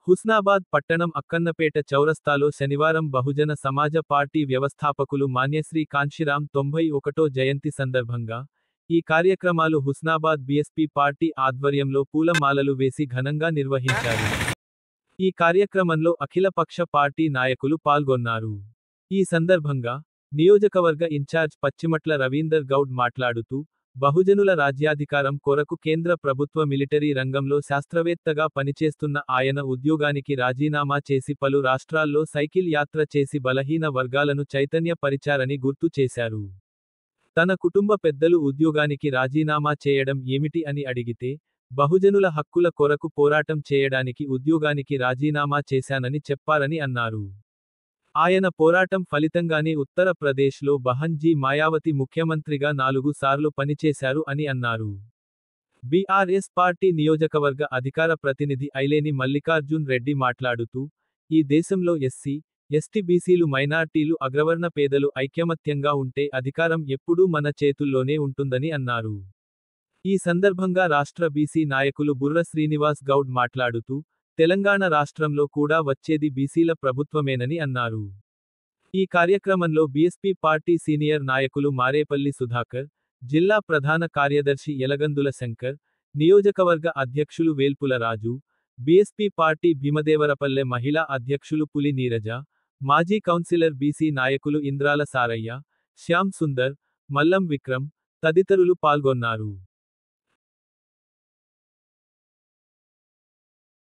హుస్నాబాద్ పట్టణం అక్కన్నపేట చౌరస్తాలో శనివారం బహుజన సమాజ పార్టీ వ్యవస్థాపకులు మాన్యశ్రీ కాంశీరాం 91వ జయంతి సందర్భంగా ఈ కార్యక్రమాలు హుస్నాబాద్ బీఎస్పీ పార్టీ ఆధ్వర్యంలో పూలమాలలు వేసి ఘనంగా నిర్వహించారు. ఈ కార్యక్రమంలో అఖిలపక్ష పార్టీ నాయకులు పాల్గొన్నారు. ఈ సందర్భంగా నియోజకవర్గ ఇన్ఛార్జ్ పచ్చిమట్ల రవీందర్ గౌడ్ మాట్లాడుతూ, బహుజనుల రాజ్యాధికారం కొరకు కేంద్ర ప్రభుత్వ మిలిటరీ రంగంలో శాస్త్రవేత్తగా పనిచేస్తున్న ఆయన ఉద్యోగానికి రాజీనామా చేసి పలు రాష్ట్రాల్లో సైకిల్ యాత్ర చేసి బలహీన వర్గాలను చైతన్య పరిచారని గుర్తు చేశారు. తన కుటుంబ పెద్దలు ఉద్యోగానికి రాజీనామా చేయడం ఏమిటి అని అడిగితే, బహుజనుల హక్కుల కొరకు పోరాటం చేయడానికి ఉద్యోగానికి రాజీనామా చేశానని చెప్పారని అన్నారు. ఆయన పోరాటం ఫలితంగానే ఉత్తర ప్రదేశ్లో బహన్జీ మాయావతి ముఖ్యమంత్రిగా 4 సార్లు పనిచేశారు అని అన్నారు. బీఆర్ఎస్ పార్టీ నియోజకవర్గ అధికార ప్రతినిధి ఐలేని మల్లికార్జున్ రెడ్డి మాట్లాడుతూ, ఈ దేశంలో ఎస్సీ, ఎస్టీ బీసీలు మైనార్టీలు అగ్రవర్ణ పేదలు ఐక్యమత్యంగా ఉంటే అధికారం ఎప్పుడూ మన చేతుల్లోనే ఉంటుందని అన్నారు. ఈ సందర్భంగా రాష్ట్ర బీసీ నాయకులు బుర్ర శ్రీనివాస్ గౌడ్ మాట్లాడుతూ, తెలంగాణ రాష్ట్రంలో కూడా వచ్చేది బీసీల ప్రభుత్వమేనని అన్నారు. ఈ కార్యక్రమంలో బీఎస్పీ పార్టీ సీనియర్ నాయకులు మారేపల్లి సుధాకర్, జిల్లా ప్రధాన కార్యదర్శి యలగందుల శంకర్, నియోజకవర్గ అధ్యక్షులు వేల్పుల రాజు, బీఎస్పీ పార్టీ భీమదేవరపల్లె మహిళా అధ్యక్షులు పులి నీరజ, మాజీ కౌన్సిలర్ బీసీ నాయకులు ఇంద్రాల సారయ్య, శ్యామ్ సుందర్, మల్లం విక్రమ్ తదితరులు పాల్గొన్నారు.